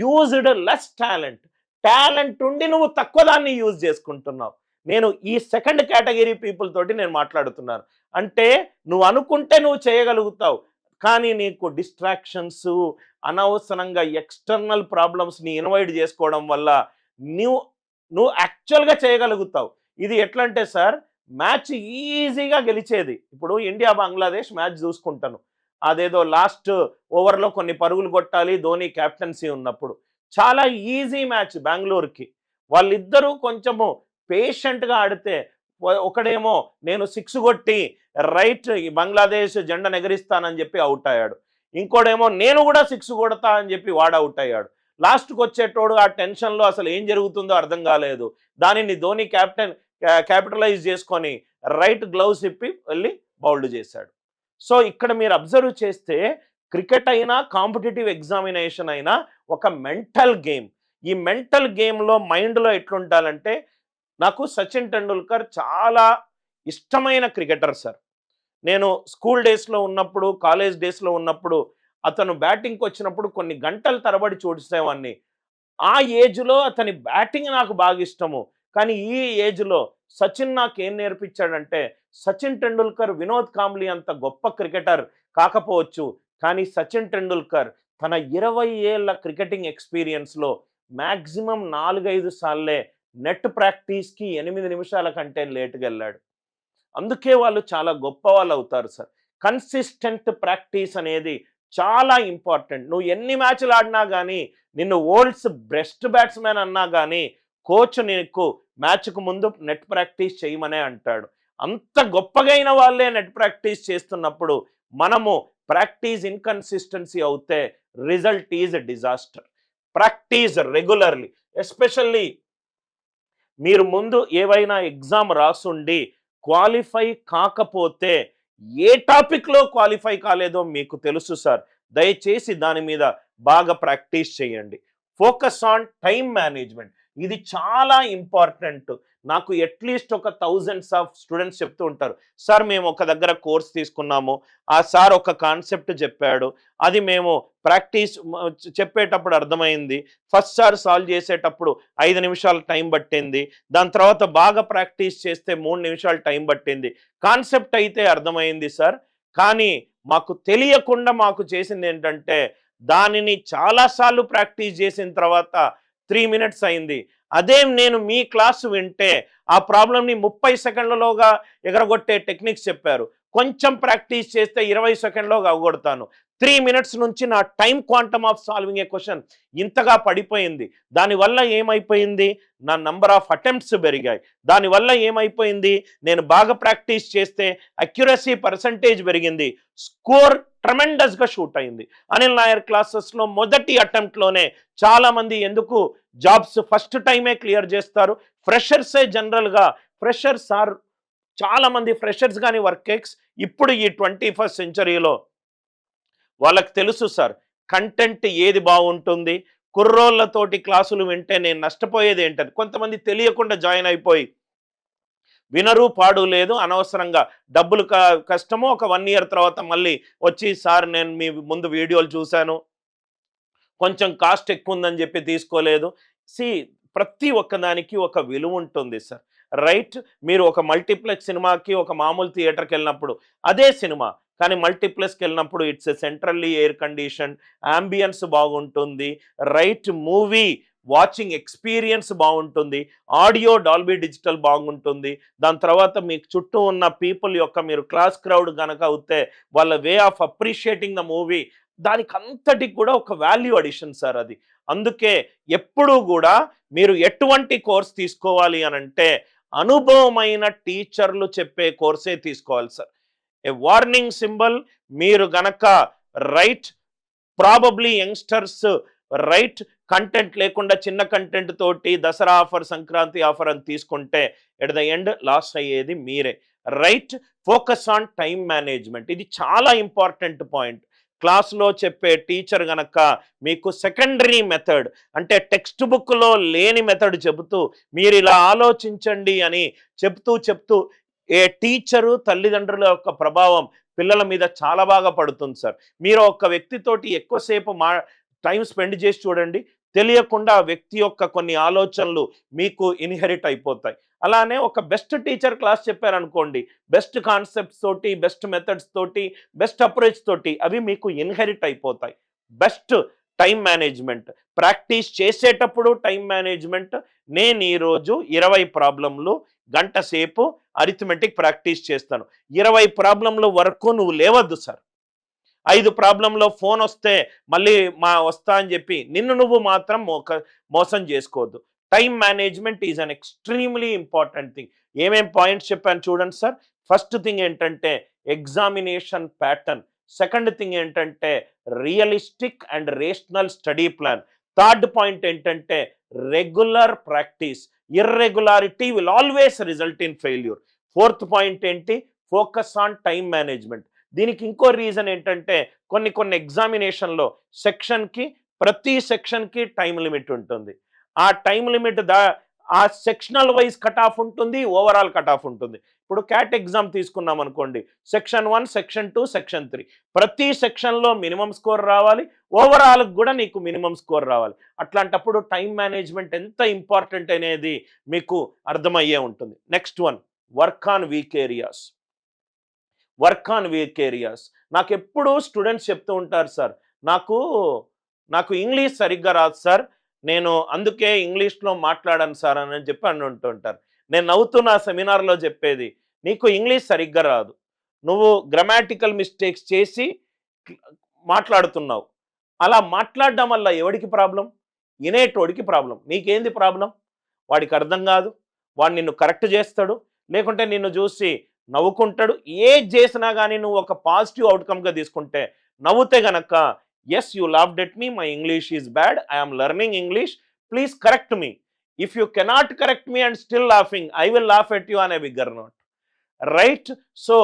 యూజ్డ్ లెస్ టాలెంట్ ఉండి నువ్వు తక్కువ దాన్ని యూజ్ చేసుకుంటున్నావు. నేను ఈ సెకండ్ కేటగిరీ పీపుల్ తోటి నేను మాట్లాడుతున్నాను. అంటే నువ్వు అనుకుంటే నువ్వు చేయగలుగుతావు, కానీ నీకు డిస్ట్రాక్షన్స్, అనవసరంగా ఎక్స్టర్నల్ ప్రాబ్లమ్స్ని ఇన్వైట్ చేసుకోవడం వల్ల నువ్వు యాక్చువల్గా చేయగలుగుతావు. ఇది ఎట్లా అంటే సార్, మ్యాచ్ ఈజీగా గెలిచేది. ఇప్పుడు ఇండియా బంగ్లాదేశ్ మ్యాచ్ చూసుకుంటాను, అదేదో లాస్ట్ ఓవర్లో కొన్ని పరుగులు కొట్టాలి, ధోని క్యాప్టెన్సీ ఉన్నప్పుడు చాలా ఈజీ మ్యాచ్ బెంగళూరుకి. వాళ్ళిద్దరూ కొంచెము పేషెంట్గా ఆడితే, ఒకడేమో నేను 6 కొట్టి రైట్ బంగ్లాదేశ్ జెండా ఎగరిస్తానని చెప్పి అవుట్ అయ్యాడు, ఇంకోడేమో నేను కూడా 6 కొడతా అని చెప్పి వాడు అవుట్ అయ్యాడు. లాస్ట్కి వచ్చేటోడు ఆ టెన్షన్లో అసలు ఏం జరుగుతుందో అర్థం కాలేదు, దానిని ధోని క్యాపిటలైజ్ చేసుకొని రైట్ గ్లౌస్ ఇప్పి వెళ్ళి బౌల్డ్ చేశాడు. సో ఇక్కడ మీరు అబ్జర్వ్ చేస్తే క్రికెట్ అయినా కాంపిటేటివ్ ఎగ్జామినేషన్ అయినా ఒక మెంటల్ గేమ్. ఈ మెంటల్ గేమ్లో మైండ్లో ఎట్లుండాలంటే, నాకు సచిన్ టెండూల్కర్ చాలా ఇష్టమైన క్రికెటర్ సార్. నేను స్కూల్ డేస్లో ఉన్నప్పుడు, కాలేజ్ డేస్లో ఉన్నప్పుడు అతను బ్యాటింగ్కి వచ్చినప్పుడు కొన్ని గంటల తరబడి చూసేవాడిని. ఆ ఏజ్‌లో అతని బ్యాటింగ్ నాకు బాగా ఇష్టము. కానీ ఈ ఏజ్‌లో సచిన్ నాకేం నేర్పించాడంటే, సచిన్ టెండూల్కర్, వినోద్ కాంబ్లీ అంత గొప్ప క్రికెటర్ కాకపోవచ్చు. కానీ సచిన్ టెండూల్కర్ తన 20 ఏళ్ల క్రికెటింగ్ ఎక్స్‌పీరియన్స్‌లో మాక్సిమం 4, 5 సార్లే నెట్ ప్రాక్టీస్‌కి 8 నిమిషాల కంటే లేట్‌గెళ్ళాడు. అందుకే వాళ్ళు చాలా గొప్పవాళ్ళవుతారు సార్. కన్సిస్టెంట్ ప్రాక్టీస్ అనేది చాలా ఇంపార్టెంట్. నువ్వు ఎన్ని మ్యాచ్‌లు ఆడినా గానీ, నిన్ను వరల్డ్స్ బెస్ట్ బ్యాట్స్‌మన్ అన్నా గానీ, కోచ్ నీకు మ్యాచ్‌కు ముందు నెట్ ప్రాక్టీస్ చేయమనే అంటాడు. అంత గొప్పగైన వాళ్ళే నెట్ ప్రాక్టీస్ చేస్తున్నప్పుడు, మనము ప్రాక్టీస్ ఇన్‌కన్సిస్టెన్సీ అవుతే result is disaster. Practice regularly. Especially మీరు ముందు ఏవైనా ఎగ్జామ్ రాసుండి క్వాలిఫై కాకపోతే, ఏ టాపిక్‌లో క్వాలిఫై కాలేదో మీకు తెలుసు సార్. దయచేసి దాని మీద బాగా ప్రాక్టీస్ చేయండి. Focus on time management. ఇది చాలా ఇంపార్టెంట్. నాకు అట్‌లీస్ట్ ఒక థౌసండ్స్ ఆఫ్ స్టూడెంట్స్ చెప్తూ ఉంటారు. సార్ మేము ఒక దగ్గర కోర్స్ తీసుకున్నాము. ఆ సార్ ఒక కాన్సెప్ట్ చెప్పాడు. అది మేము ప్రాక్టీస్ చెప్పేటప్పుడు అర్థమైంది. ఫస్ట్ సారి సాల్వ్ చేసేటప్పుడు 5 నిమిషాలు టైం పట్టింది. దాని తర్వాత బాగా ప్రాక్టీస్ చేస్తే 3 నిమిషాలు టైం పట్టింది. కాన్సెప్ట్ అయితే అర్థమైంది సార్. కానీ మాకు తెలియకుండా మాకు చేసిందేంటంటే, దానిని చాలా సార్లు ప్రాక్టీస్ చేసిన తర్వాత 3 మినిట్స్ అయింది. అదే నేను మీ క్లాస్ వింటే ఆ ప్రాబ్లమ్‌ని 30 సెకండ్లలోగా ఎగరగొట్టే టెక్నిక్స్ చెప్పారు. కొంచెం ప్రాక్టీస్ చేస్తే 20 సెకండ్‌లోగా అవగొడతాను. 3 మినిట్స్ నుంచి నా time quantum of solving A question ఇంతగా పడిపోయింది. దానివల్ల ఏమైపోయింది? నా నంబర్ ఆఫ్ అటెంప్ట్స్ పెరిగాయి. దానివల్ల ఏమైపోయింది? నేను బాగా ప్రాక్టీస్ చేస్తే అక్యురసీ పర్సెంటేజ్ పెరిగింది. స్కోర్ ట్రెమెండస్‌గా షూట్ అయింది. అనిల్ నాయర్ క్లాసెస్‌లో మొదటి అటెంప్ట్‌లోనే చాలామంది ఎందుకు జాబ్స్ ఫస్ట్ టైమే క్లియర్ చేస్తారు? ఫ్రెషర్సే జనరల్‌గా ఫ్రెషర్స్ ఆర్ చాలామంది ఫ్రెషర్స్ గాని వర్క్ ఇప్పుడు ఈ 21st సెంచరీలో వాళ్ళకి తెలుసు సార్. కంటెంట్ ఏది బావుంటుంది? కుర్రోళ్ళతోటి క్లాసులు వింటే నేను నష్టపోయేది ఏంటని. కొంతమంది తెలియకుండా జాయిన్ అయిపోయి వినరు, పాడు లేదు. అనవసరంగా డబ్బులు కష్టము. ఒక 1 ఇయర్ తర్వాత మళ్ళీ వచ్చి సార్ నేను మీ ముందు వీడియోలు చూశాను. కొంచెం కాస్ట్ ఎక్కువుందని చెప్పి తీసుకోలేదు. సీ ప్రతి ఒక్కదానికి ఒక విలువ ఉంటుంది సార్. రైట్? మీరు ఒక మల్టీప్లెక్స్ సినిమాకి, ఒక మామూలు థియేటర్‌కెళ్ళినప్పుడు అదే సినిమా. కానీ మల్టీప్లెక్స్‌కెళ్ళినప్పుడు it's a centrally air condition, ambience బాగుంటుంది. రైట్ మూవీ వాచింగ్ ఎక్స్‌పీరియన్స్ బావుంటుంది. ఆడియో డాల్బీ డిజిటల్ బాగుంటుంది. దాని తర్వాత మీకు చుట్టూ ఉన్న పీపుల్ యొక్క మీరు క్లాస్ క్రౌడ్ గనక అవుతే వాళ్ళ way of appreciating the movie దానికంతటికి కూడా ఒక వాల్యూ అడిషన్ సార్ అది. అందుకే ఎప్పుడూ గూడా మీరు ఎటువంటి కోర్స్ తీసుకోవాలి అనంటే, అనుభవమైన టీచర్లు చెప్పే కోర్సే తీసుకోవాలి సార్. ఏ వార్నింగ్ సింబల్ మీరు గనక right probably youngsters right content లేకుండా చిన్న కంటెంట్ తోటి దసరా ఆఫర్, సంక్రాంతి ఆఫర్ అని తీసుకుంటే ఎట్ ద ఎండ్ లాస్ అయ్యేది మీరే. Right? Focus on time management. ఇది చాలా ఇంపార్టెంట్ పాయింట్. క్లాస్‌లో చెప్పే టీచర్ గనక మీకు సెకండరీ మెథడ్ అంటే టెక్స్ట్ బుక్‌లో లేని మెథడ్ చెబుతూ మీరిలా ఆలోచించండి అని చెప్తూ ఏ టీచరు, తల్లిదండ్రుల యొక్క ప్రభావం పిల్లల మీద చాలా బాగా పడుతుంది సార్. మీరు ఒక వ్యక్తితోటి ఎక్కువసేపు టైమ్ స్పెండ్ చేసి చూడండి. తెలియకుండా ఆ వ్యక్తి యొక్క కొన్ని ఆలోచనలు మీకు ఇన్‌హెరిట్ అయిపోతాయి. అలానే ఒక బెస్ట్ టీచర్ క్లాస్ చెప్పారనుకోండి, బెస్ట్ కాన్సెప్ట్స్ తోటి, బెస్ట్ మెథడ్స్ తోటి, బెస్ట్ అప్రోచ్ తోటి అవి మీకు ఇన్‌హెరిట్ అయిపోతాయి. Best time management. ప్రాక్టీస్ చేసేటప్పుడు టైమ్ మేనేజ్‌మెంట్. నేను ఈరోజు 20 ప్రాబ్లమ్‌లు గంట సేపు అరిథమెటిక్ ప్రాక్టీస్ చేస్తాను. 20 ప్రాబ్లమ్‌ల వరకు నువ్వు లేవద్దు సార్. 5 ప్రాబ్లమ్‌లో ఫోనొస్తే మళ్ళీ వస్తా అని చెప్పి నిన్ను నువ్వు మాత్రం మోసం చేసుకోవద్దు. Time management is an extremely important thing. ఏమేం పాయింట్స్ చెప్పాను చూడండి సార్. ఫస్ట్ థింగ్ ఏంటంటే ఎగ్జామినేషన్ ప్యాటర్న్. సెకండ్ థింగ్ ఏంటంటే realistic and rational study plan. Third point ఏంటంటే regular practice. Irregularity will always result in failure. Fourth point ఏంటి? Focus on time management. దీనికి ఇంకో reason ఏంటంటే కొన్ని ఎగ్జామినేషన్‌లో ప్రతి సెక్షన్‌కి టైమ్ లిమిట్ ఉంటుంది. ఆ టైం లిమిట్ ఆ సెక్షనల్ వైజ్ కట్ ఆఫ్ ఉంటుంది, ఓవరాల్ కట్ ఆఫ్ ఉంటుంది. ఇప్పుడు క్యాట్ ఎగ్జామ్ తీసుకున్నాం అనుకోండి, సెక్షన్ 1, సెక్షన్ 2, సెక్షన్ 3, ప్రతి సెక్షన్లో మినిమం స్కోర్ రావాలి, ఓవరాల్కి కూడా నీకు మినిమం స్కోర్ రావాలి. అట్లాంటప్పుడు టైం మేనేజ్మెంట్ ఎంత ఇంపార్టెంట్ అనేది మీకు అర్థమయ్యే ఉంటుంది. Next one, work on weak areas. Work on weak areas. నాకెప్పుడు స్టూడెంట్స్ చెప్తూ ఉంటారు, సార్ నాకు నాకు ఇంగ్లీష్ సరిగ్గా రాదు సార్, నేను అందుకే ఇంగ్లీష్లో మాట్లాడాను సార్ అని చెప్పి అంటూ ఉంటారు. నేను నవ్వుతున్న సెమినార్లో చెప్పేది, నీకు ఇంగ్లీష్ సరిగ్గా రాదు, నువ్వు గ్రామాటికల్ మిస్టేక్స్ చేసి మాట్లాడుతున్నావు. అలా మాట్లాడడం వల్ల ఎవడికి ప్రాబ్లం? వినేటోడికి ప్రాబ్లం. నీకేంది ప్రాబ్లం? వాడికి అర్థం కాదు, వాడు నిన్ను కరెక్ట్ చేస్తాడు, లేకుంటే నిన్ను చూసి నవ్వుకుంటాడు. ఏది చేసినా కానీ నువ్వు ఒక పాజిటివ్ అవుట్కమ్గా తీసుకుంటే, నవ్వుతే గనక as you laughed at me, my English is bad, I'm learning English, please correct me. If you cannot correct me and still laughing, I will laugh at you అనే bigger note. Right? So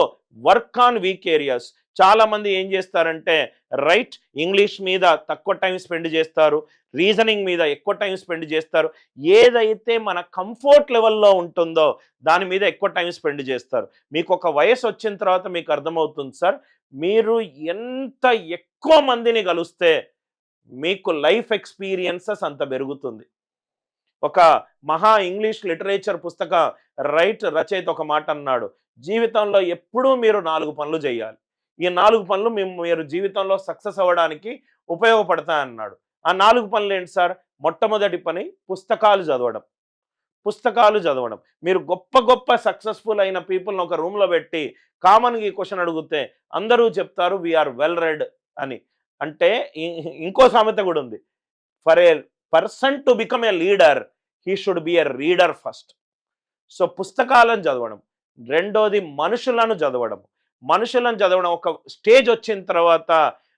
work on weak areas. చాలా మంది ఏం చేస్తారంటే, right, English మీద తక్కువ time spend చేస్తారు, reasoning మీద ఎక్కువ టైం స్పెండ్ చేస్తారు, ఏదైతే మన కంఫర్ట్ లెవెల్లో ఉంటుందో దాని మీద ఎక్కువ టైం స్పెండ్ చేస్తారు. మీకు ఒక వయసు వచ్చిన తర్వాత మీకు అర్థమవుతుంది సార్, మీరు ఎంత ఎక్కువ మందిని కలిస్తే మీకు లైఫ్ ఎక్స్పీరియన్సెస్ అంత పెరుగుతుంది. ఒక మహా ఇంగ్లీష్ లిటరేచర్ పుస్తక రచయిత ఒక మాట అన్నాడు, జీవితంలో ఎప్పుడూ మీరు 4 పనులు చేయాలి, ఈ 4 పనులు మీరు జీవితంలో సక్సెస్ అవ్వడానికి ఉపయోగపడతాయన్నాడు. ఆ 4 పనులు ఏంటి సార్? మొట్టమొదటి పని పుస్తకాలు చదవడం. పుస్తకాలు చదవడం. మీరు గొప్ప గొప్ప సక్సెస్ఫుల్ అయిన పీపుల్ని ఒక రూమ్లో పెట్టి కామన్గా ఈ క్వశ్చన్ అడిగితే అందరూ చెప్తారు వీఆర్ వెల్ రెడ్ అని. అంటే ఇంకో సామెత కూడా ఉంది, for a person to become a leader he should be a reader first. So పుస్తకాలను చదవడం. రెండోది మనుషులను చదవడం. ఒక స్టేజ్ వచ్చిన తర్వాత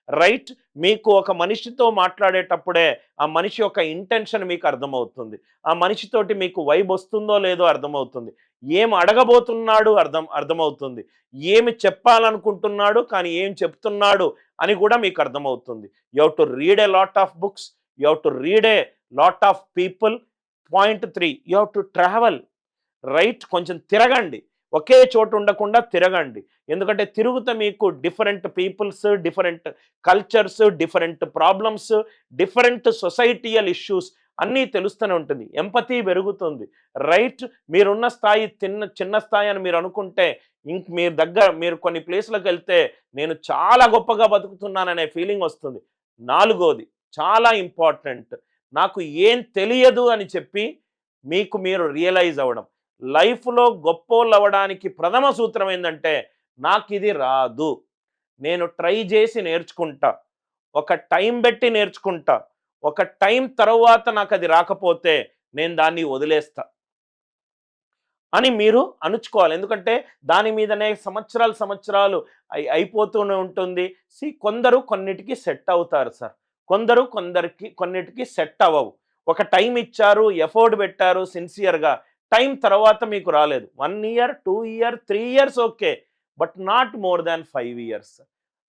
రైట్, మీకు ఒక మనిషితో మాట్లాడేటప్పుడే ఆ మనిషి యొక్క ఇంటెన్షన్ మీకు అర్థమవుతుంది, ఆ మనిషితోటి మీకు వైబ్ వస్తుందో లేదో అర్థమవుతుంది, ఏం అడగబోతున్నాడు అర్థమవుతుంది, ఏమి చెప్పాలనుకుంటున్నాడు కానీ ఏం చెప్తున్నాడు అని కూడా మీకు అర్థమవుతుంది. You have to read a lot of books, you have to read a lot of people. Point 3, you have to travel. Right, కొంచెం తిరగండి, ఒకే చోటు ఉండకుండా తిరగండి. ఎందుకంటే తిరుగుతే మీకు different peoples, different cultures, different problems, different societal issues అన్నీ తెలుస్తూనే ఉంటుంది, ఎంపతి పెరుగుతుంది. రైట్, మీరున్న స్థాయి చిన్న స్థాయి అని మీరు అనుకుంటే మీరు కొన్ని ప్లేస్లకు వెళ్తే నేను చాలా గొప్పగా బతుకుతున్నాననే ఫీలింగ్ వస్తుంది. 4వది చాలా ఇంపార్టెంట్, నాకు ఏం తెలియదు అని చెప్పి మీకు మీరు రియలైజ్ అవ్వడం. లైఫ్లో గొప్పోళ్ళు అవ్వడానికి ప్రథమ సూత్రం ఏంటంటే, నాకు ఇది రాదు, నేను ట్రై చేసి నేర్చుకుంటా, ఒక టైం పెట్టి నేర్చుకుంటా, ఒక టైం తర్వాత నాకు అది రాకపోతే నేను దాన్ని వదిలేస్తా అని మీరు అణుచుకోవాలి. ఎందుకంటే దాని మీదనే సంవత్సరాలు అయిపోతూనే ఉంటుంది. కొందరు కొన్నిటికి సెట్ అవుతారు సార్, కొన్నిటికి సెట్ అవ్వవు. ఒక టైం ఇచ్చారు, ఎఫర్ట్ పెట్టారు సిన్సియర్గా, టైం తర్వాత మీకు రాలేదు, 1 year, 2 year, 3 years okay, but not more than 5 years.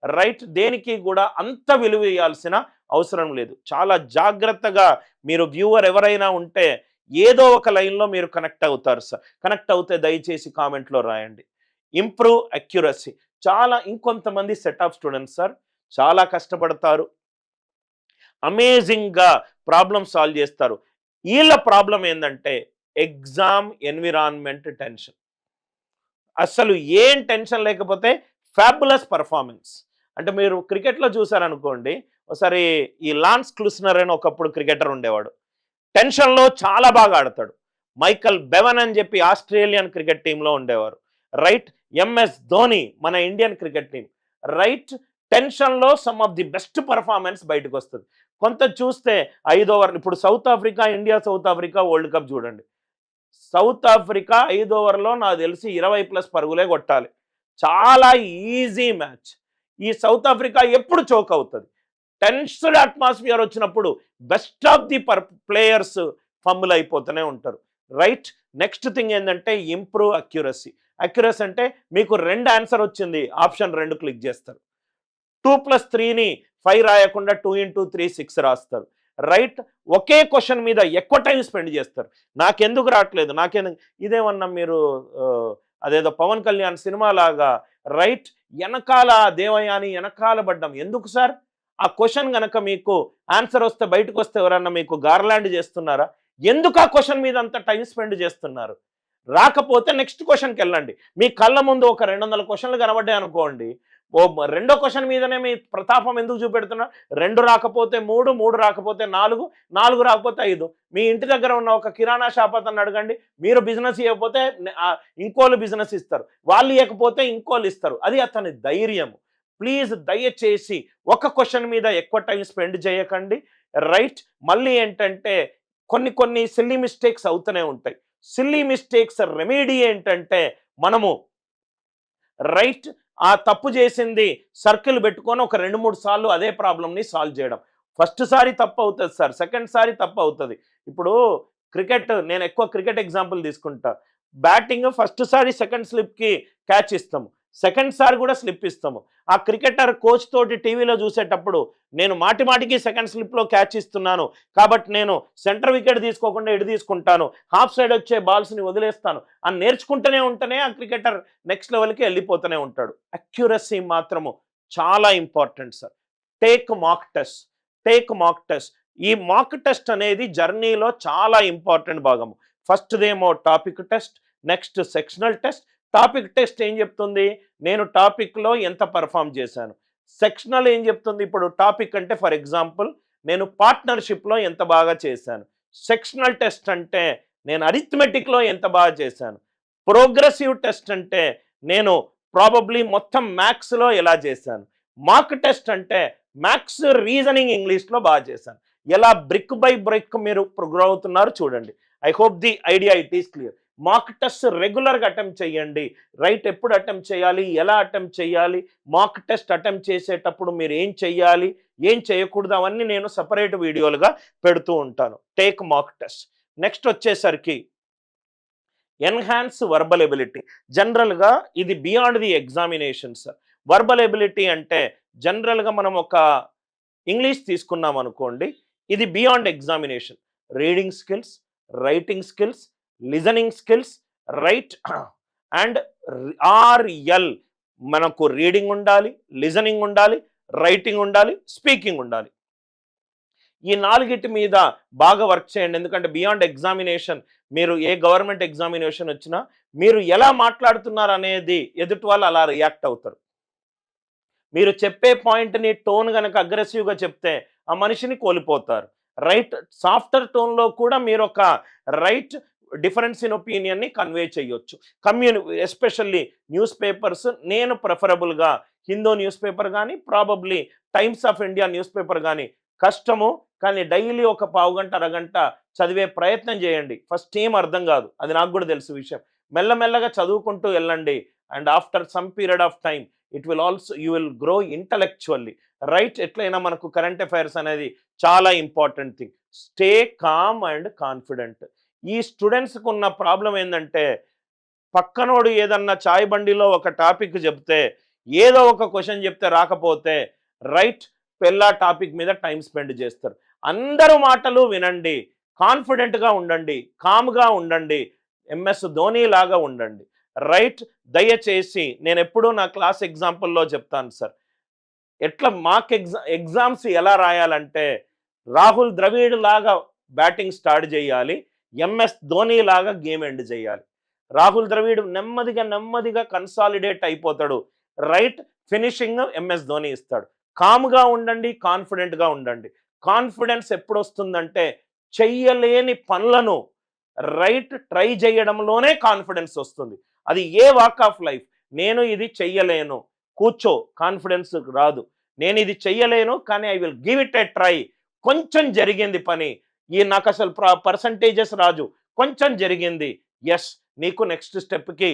Right, దేనికి కూడా అంత విలువ ఇవ్వాల్సిన అవసరం లేదు. చాలా జాగ్రత్తగా మీరు వ్యూవర్ ఎవరైనా ఉంటే ఏదో ఒక లైన్లో మీరు కనెక్ట్ అవుతారు సార్. కనెక్ట్ అవుతే దయచేసి కామెంట్లో రాయండి. Improve accuracy. ఇంకొంతమంది సెట్ ఆఫ్ స్టూడెంట్స్ సార్ చాలా కష్టపడతారు, అమేజింగ్గా ప్రాబ్లమ్ సాల్వ్ చేస్తారు. వీళ్ళ ప్రాబ్లం ఏంటంటే ఎగ్జామ్ ఎన్విరాన్మెంట్ టెన్షన్. అసలు ఏం టెన్షన్ లేకపోతే ఫ్యాబులస్ పర్ఫార్మెన్స్. అంటే మీరు క్రికెట్లో చూసారనుకోండి, ఒకసారి ఈ లాన్స్ క్లూస్నర్ అని ఒకప్పుడు క్రికెటర్ ఉండేవాడు, టెన్షన్లో చాలా బాగా ఆడతాడు. మైకల్ బెవన్ అని చెప్పి ఆస్ట్రేలియన్ క్రికెట్ టీంలో ఉండేవారు. రైట్, ఎంఎస్ ధోని మన ఇండియన్ క్రికెట్ టీం. రైట్, టెన్షన్లో some of the best performance బయటకు వస్తుంది. కొంత చూస్తే 5 ఓవర్లు, ఇప్పుడు South Africa, India South Africa World Cup చూడండి, సౌత్ ఆఫ్రికా 5 ఓవర్లో నాకు తెలిసి 20+ పరుగులే కొట్టాలి, చాలా ఈజీ మ్యాచ్. ఈ సౌత్ ఆఫ్రికా ఎప్పుడు చోక్ అవుతుంది, టెన్స్డ్ అట్మాస్ఫియర్ వచ్చినప్పుడు best of the players fumble అయిపోతూనే ఉంటారు. రైట్, నెక్స్ట్ థింగ్ ఏంటంటే ఇంప్రూవ్ అక్యురసీ. అంటే మీకు 2 ఆన్సర్ వచ్చింది, ఆప్షన్ 2 క్లిక్ చేస్తారు, 2+3ని 5 రాయకుండా 2 × 3 6 రాస్తారు. రైట్. ఒకే క్వశ్చన్ మీద ఎక్కువ టైం స్పెండ్ చేస్తారు. నాకెందుకు రావట్లేదు, నాకెందుకు, ఇదేమన్నా మీరు అదేదో పవన్ కళ్యాణ్ సినిమా లాగా రైట్ వెనకాల దేవయాని వెనకాల పడ్డం ఎందుకు సార్? ఆ క్వశ్చన్ గనక మీకు ఆన్సర్ వస్తే బయటకు వస్తే ఎవరన్నా మీకు గార్లాండ్ చేస్తున్నారా? ఎందుకు ఆ క్వశ్చన్ మీద అంత టైం స్పెండ్ చేస్తున్నారు? రాకపోతే నెక్స్ట్ క్వశ్చన్కి వెళ్ళండి. మీ కళ్ళ ముందు ఒక 200 క్వశ్చన్లు కనబడ్డాయి అనుకోండి, రెండో క్వశ్చన్ మీదనే మీ ప్రతాపం ఎందుకు చూపెడుతున్నా? 2 రాకపోతే 3, 3 రాకపోతే 4, 4 రాకపోతే 5. మీ ఇంటి దగ్గర ఉన్న ఒక కిరాణా షాప్ అతను అడగండి, మీరు బిజినెస్ ఇవ్వకపోతే ఇంకోళ్ళు బిజినెస్ ఇస్తారు, వాళ్ళు ఇవ్వకపోతే ఇంకోళ్ళు ఇస్తారు. అది అతని ధైర్యం. ప్లీజ్ దయచేసి ఒక క్వశ్చన్ మీద ఎక్కువ టైం స్పెండ్ చేయకండి. రైట్. మళ్ళీ ఏంటంటే కొన్ని సిల్లీ మిస్టేక్స్ అవుతూనే ఉంటాయి. సిల్లీ మిస్టేక్స్ రెమెడీ ఏంటంటే మనము రైట్ ఆ తప్పు చేసింది సర్కిల్ పెట్టుకొని ఒక 2-3 సార్లు అదే ప్రాబ్లమ్ని సాల్వ్ చేయడం. ఫస్ట్ సారి తప్పు అవుతుంది సార్, సెకండ్ సారి తప్పు అవుతుంది. ఇప్పుడు క్రికెట్, నేను ఎక్కువ క్రికెట్ ఎగ్జాంపుల్ తీసుకుంటా. బ్యాటింగ్ ఫస్ట్ సారి సెకండ్ స్లిప్కి క్యాచ్ ఇస్తాము, సెకండ్ సారి కూడా స్లిప్ ఇస్తాము. ఆ క్రికెటర్ కోచ్ తోటి టీవీలో చూసేటప్పుడు నేను మాటికి సెకండ్ స్లిప్లో క్యాచ్ ఇస్తున్నాను కాబట్టి నేను సెంటర్ వికెట్ తీసుకోకుండా ఎడు తీసుకుంటాను, హాఫ్ సైడ్ వచ్చే బాల్స్ని వదిలేస్తాను అని నేర్చుకుంటూనే ఉంటేనే ఆ క్రికెటర్ నెక్స్ట్ లెవెల్కి వెళ్ళిపోతూనే ఉంటాడు. అక్యురసీ మాత్రము చాలా important sir. Take mock test, take mock test. ఈ మాక్ టెస్ట్ అనేది జర్నీలో చాలా ఇంపార్టెంట్ భాగము. ఫస్ట్దేమో topic test, next sectional test. Topic test ఏం చెప్తుంది? నేను టాపిక్లో ఎంత పర్ఫామ్ చేశాను. సెక్షనల్ ఏం చెప్తుంది? ఇప్పుడు టాపిక్ అంటే ఫర్ ఎగ్జాంపుల్ నేను పార్ట్నర్షిప్లో ఎంత బాగా చేశాను. సెక్షనల్ టెస్ట్ అంటే నేను అరిథమెటిక్లో ఎంత బాగా చేశాను. ప్రోగ్రెసివ్ టెస్ట్ అంటే నేను ప్రాబబ్లీ మొత్తం మ్యాథ్స్లో ఎలా చేశాను. మాక్ టెస్ట్ అంటే మ్యాథ్స్, రీజనింగ్, ఇంగ్లీష్లో బాగా చేశాను. ఎలా బ్రిక్ బై బ్రిక్ మీరు గ్రో అవుతున్నారు చూడండి. I hope the idea it is clear. Mock test రెగ్యులర్గా అటెంప్ట్ చేయండి. రైట్. ఎప్పుడు అటెంప్ట్ చేయాలి, ఎలా అటెంప్ట్ చేయాలి, మాక్ టెస్ట్ అటెంప్ట్ చేసేటప్పుడు మీరు ఏం చేయాలి, ఏం చేయకూడదు, అవన్నీ నేను సపరేట్ వీడియోలుగా పెడుతూ ఉంటాను. Take mock test. నెక్స్ట్ వచ్చేసరికి ఎన్హాన్స్ వర్బల్ ఎబిలిటీ. జనరల్గా ఇది beyond the examination sir. Verbal ability అంటే జనరల్గా మనం ఒక ఇంగ్లీష్ తీసుకున్నాం అనుకోండి, ఇది beyond examination. Reading skills, writing skills, listening skills, right and RL. మనకు రీడింగ్ ఉండాలి, లిజనింగ్ ఉండాలి, రైటింగ్ ఉండాలి, స్పీకింగ్ ఉండాలి. ఈ 4 మీద బాగా వర్క్ చేయండి. ఎందుకంటే బియాండ్ ఎగ్జామినేషన్, మీరు ఏ గవర్నమెంట్ ఎగ్జామినేషన్ వచ్చినా మీరు ఎలా మాట్లాడుతున్నారు అనేది ఎదుటి వాళ్ళు అలా రియాక్ట్ అవుతారు. మీరు చెప్పే పాయింట్ని టోన్ కనుక అగ్రెసివ్గా చెప్తే ఆ మనిషిని కోల్పోతారు. రైట్. సాఫ్టర్ టోన్లో కూడా మీరు ఒక రైట్ డిఫరెన్స్ ఇన్ ఒపీనియన్ని కన్వే చేయొచ్చు. ఎస్పెషల్లీ న్యూస్ పేపర్స్, నేను ప్రిఫరబుల్గా హిందూ న్యూస్ పేపర్ కానీ probably times of India news paper కానీ కష్టము, కానీ డైలీ ఒక పావుగంట అరగంట చదివే ప్రయత్నం చేయండి. ఫస్ట్ ఏం అర్థం కాదు, అది నాకు కూడా తెలుసు విషయం. మెల్లమెల్లగా చదువుకుంటూ వెళ్ళండి. And after some period of time it will also you will grow intellectually. Right. ఎట్లయినా మనకు కరెంట్ అఫైర్స్ అనేది చాలా important thing. Stay calm and confident. ఈ స్టూడెంట్స్కి ఉన్న ప్రాబ్లం ఏంటంటే పక్కనోడు ఏదన్నా చాయ్ బండిలో ఒక టాపిక్ చెప్తే ఏదో ఒక క్వశ్చన్ చెప్తే రాకపోతే రైట్ పెళ్ళా టాపిక్ మీద టైం స్పెండ్ చేస్తారు. అందరూ మాటలు వినండి, కాన్ఫిడెంట్గా ఉండండి, కామ్గా ఉండండి, ఎంఎస్ ధోని లాగా ఉండండి. రైట్. దయచేసి నేను ఎప్పుడూ నా క్లాస్ ఎగ్జాంపుల్లో చెప్తాను సార్, ఎట్లా మాక్ ఎగ్జామ్స్ ఎలా రాయాలంటే రాహుల్ ద్రవిడ్ లాగా బ్యాటింగ్ స్టార్ట్ చేయాలి, ఎంఎస్ ధోని లాగా గేమ్ ఎండ్ చేయాలి. రాహుల్ ద్రవిడ్ నెమ్మదిగా కన్సాలిడేట్ అయిపోతాడు. రైట్. ఫినిషింగ్ ఎంఎస్ ధోని ఇస్తాడు. కామ్గా ఉండండి, కాన్ఫిడెంట్గా ఉండండి. కాన్ఫిడెన్స్ ఎప్పుడు వస్తుందంటే చెయ్యలేని పనులను రైట్ ట్రై చేయడంలోనే కాన్ఫిడెన్స్ వస్తుంది. అది ఏ వాక్ ఆఫ్ లైఫ్. నేను ఇది చెయ్యలేను, కూర్చో, కాన్ఫిడెన్స్ రాదు. నేను ఇది చెయ్యలేను కానీ I will give it a try. కొంచెం జరిగింది పని, నాకు అసలు పర్సంటేజెస్ రాజు, కొంచెం జరిగింది, ఎస్, నీకు నెక్స్ట్ స్టెప్కి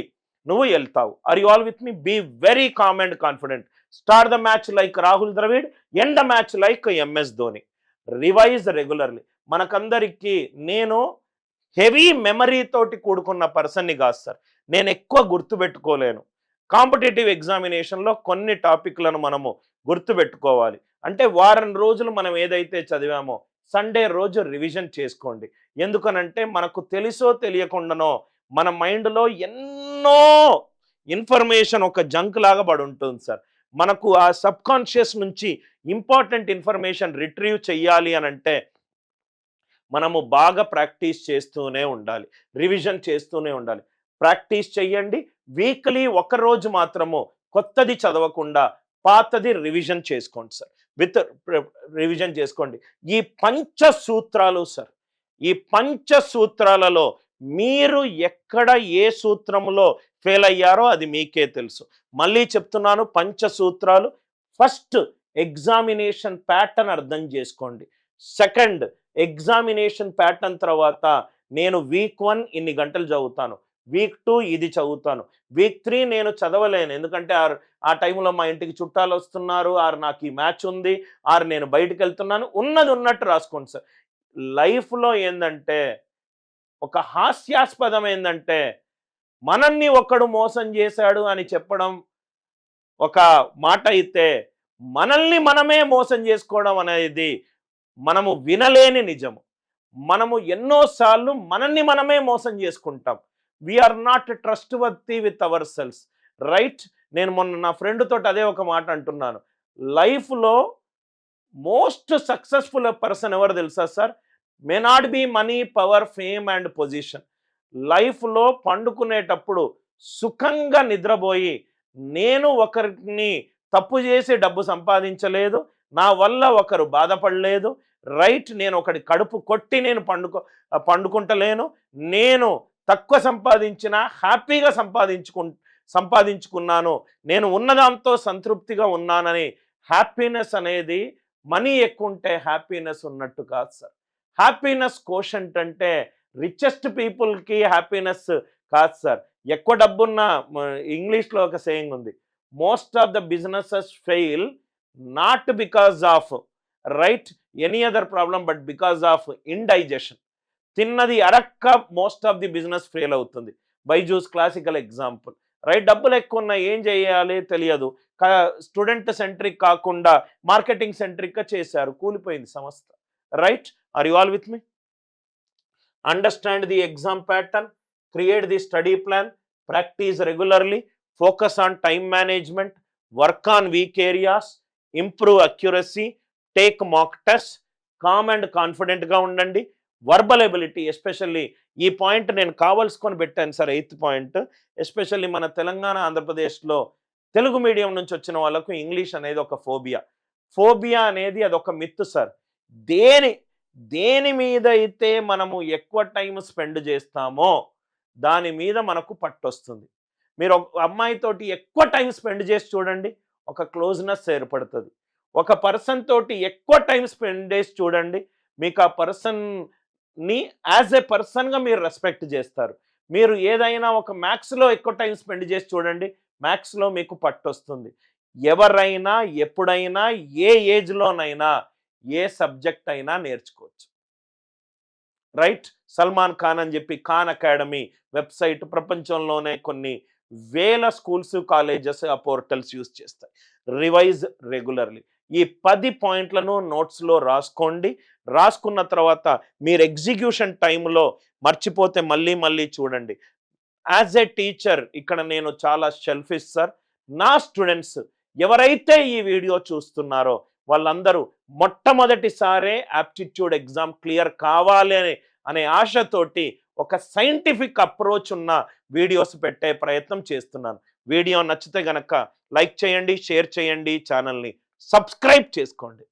నువ్వు వెళ్తావు. Are you all with me? Be very calm and confident. Start the match like Rahul Dravid, end the match like MS Dhoni. Revise regularly. మనకందరికీ నేను హెవీ మెమరీ తోటి కూడుకున్న పర్సన్ని కాదు సార్, నేను ఎక్కువ గుర్తుపెట్టుకోలేను. కాంపిటేటివ్ ఎగ్జామినేషన్లో కొన్ని టాపిక్లను మనము గుర్తుపెట్టుకోవాలి. అంటే వారం రోజులు మనం ఏదైతే చదివామో సండే రోజు రివిజన్ చేసుకోండి. ఎందుకనంటే మనకు తెలుసో తెలియకుండానో మన మైండ్లో ఎన్నో ఇన్ఫర్మేషన్ ఒక జంక్ లాగా పడి ఉంటుంది సార్. మనకు ఆ సబ్కాన్షియస్ నుంచి ఇంపార్టెంట్ ఇన్ఫర్మేషన్ రిట్రీవ్ చెయ్యాలి అని అంటే మనము బాగా ప్రాక్టీస్ చేస్తూనే ఉండాలి, రివిజన్ చేస్తూనే ఉండాలి. ప్రాక్టీస్ చెయ్యండి. వీక్లీ ఒకరోజు మాత్రము కొత్తది చదవకుండా పాతది రివిజన్ చేసుకోండి సార్. విత్ రివిజన్ చేసుకోండి. ఈ పంచసూత్రాలు సార్, ఈ పంచసూత్రాలలో మీరు ఎక్కడ ఏ సూత్రంలో ఫెయిల్ అయ్యారో అది మీకే తెలుసు. మళ్ళీ చెప్తున్నాను, పంచసూత్రాలు. ఫస్ట్, ఎగ్జామినేషన్ ప్యాటర్న్ అర్థం చేసుకోండి. సెకండ్, ఎగ్జామినేషన్ ప్యాటర్న్ తర్వాత నేను వీక్ 1 ఇన్ని గంటలు చదువుతాను, వీక్ 2 ఇది చదువుతాను, వీక్ 3 నేను చదవలేను ఎందుకంటే ఆ టైంలో మా ఇంటికి చుట్టాలు వస్తున్నారు, నాకు ఈ మ్యాచ్ ఉంది, నేను బయటకు వెళ్తున్నాను. ఉన్నది ఉన్నట్టు రాసుకోండి సార్. లైఫ్లో ఏంటంటే ఒక హాస్యాస్పదం ఏంటంటే మనల్ని ఒకడు మోసం చేశాడు అని చెప్పడం ఒక మాట అయితే, మనల్ని మనమే మోసం చేసుకోవడం అనేది మనము వినలేని నిజము. మనము ఎన్నోసార్లు మనల్ని మనమే మోసం చేసుకుంటాం. We are not trust worthy with ourselves, right? నేను మొన్న నా ఫ్రెండ్ తోటి అదే ఒక మాట అంటున్నాను. లైఫ్లో మోస్ట్ సక్సెస్ఫుల్ పర్సన్ ఎవరు తెలుసా sir? May not be money, power, fame and position. లైఫ్లో పండుకునేటప్పుడు సుఖంగా నిద్రపోయి నేను ఒకరిని తప్పు చేసి డబ్బు సంపాదించలేదు, నా వల్ల ఒకరు బాధపడలేదు, రైట్? నేను ఒకటి కడుపు కొట్టి నేను పండుకుంటలేను, నేను తక్కువ సంపాదించినా హ్యాపీగా సంపాదించుకున్నాను, నేను ఉన్నదాంతో సంతృప్తిగా ఉన్నానని. హ్యాపీనెస్ అనేది మనీ ఎక్కువ ఉంటే హ్యాపీనెస్ ఉన్నట్టు కాదు సార్. హ్యాపీనెస్ కోషంట్ అంటే రిచెస్ట్ పీపుల్కి హ్యాపీనెస్ కాదు సార్. ఎక్కువ డబ్బున్న, ఇంగ్లీష్లో ఒక సేయింగ్ ఉంది, most of the businesses fail not because of right any other problem but because of indigestion. తిన్నది అరక్క most of the business fail అవుతుంది. Byju's classical example, right? డబ్బులు ఎక్కువ ఉన్నాయి, ఏం చేయాలి తెలియదు, స్టూడెంట్ సెంట్రిక్ కాకుండా మార్కెటింగ్ సెంట్రిక్గా చేశారు, కూలిపోయింది సంస్థ, right? Are you all with me? Understand the exam pattern, create the study plan, practice regularly, focus on time management, work on weak areas, improve accuracy, take mock tests, calm and confident గా ఉండండి. Verbal ability especially, ఈ point నేను కావాల్సుకొని పెట్టాను sir, 8th point. Especially మన తెలంగాణ, ఆంధ్రప్రదేశ్లో Telugu medium నుంచి వచ్చిన వాళ్ళకు ఇంగ్లీష్ అనేది ఒక ఫోబియా అనేది అదొక మిత్తు సార్. దేని మీద అయితే మనము ఎక్కువ టైం స్పెండ్ చేస్తామో దాని మీద మనకు పట్టొస్తుంది. మీరు ఒక అమ్మాయితోటి ఎక్కువ టైం స్పెండ్ చేసి చూడండి, ఒక క్లోజ్నెస్ ఏర్పడుతుంది. ఒక పర్సన్ తోటి ఎక్కువ టైం స్పెండ్ చేసి చూడండి, మీకు ఆ పర్సన్ని యాజ్ ఏ పర్సన్గా మీరు రెస్పెక్ట్ చేస్తారు. మీరు ఏదైనా ఒక మ్యాథ్స్లో ఎక్కువ టైం స్పెండ్ చేసి చూడండి, మ్యాథ్స్లో మీకు పట్టొస్తుంది. ఎవరైనా ఎప్పుడైనా ఏ ఏజ్లోనైనా ఏ సబ్జెక్ట్ అయినా నేర్చుకోవచ్చు, రైట్? సల్మాన్ ఖాన్ అని చెప్పి ఖాన్ అకాడమీ వెబ్సైట్ ప్రపంచంలోనే కొన్ని వేల స్కూల్స్, కాలేజెస్ ఆ పోర్టల్స్ యూజ్ చేస్తాయి. Revise regularly. ఈ 10 పాయింట్లను నోట్స్లో రాసుకోండి. రాసుకున్న తర్వాత మీరు ఎగ్జిక్యూషన్ టైంలో మర్చిపోతే మళ్ళీ చూడండి. యాజ్ ఏ టీచర్ ఇక్కడ నేను చాలా సెల్ఫిష్ సార్. నా స్టూడెంట్స్ ఎవరైతే ఈ వీడియో చూస్తున్నారో వాళ్ళందరూ మొట్టమొదటిసారే యాప్టిట్యూడ్ ఎగ్జామ్ క్లియర్ కావాలి అనే ఆశతోటి ఒక సైంటిఫిక్ అప్రోచ్ ఉన్న వీడియోస్ పెట్టే ప్రయత్నం చేస్తున్నాను. వీడియో నచ్చితే గనక లైక్ చేయండి, షేర్ చేయండి, ఛానల్ని సబ్స్క్రైబ్ చేసుకోండి.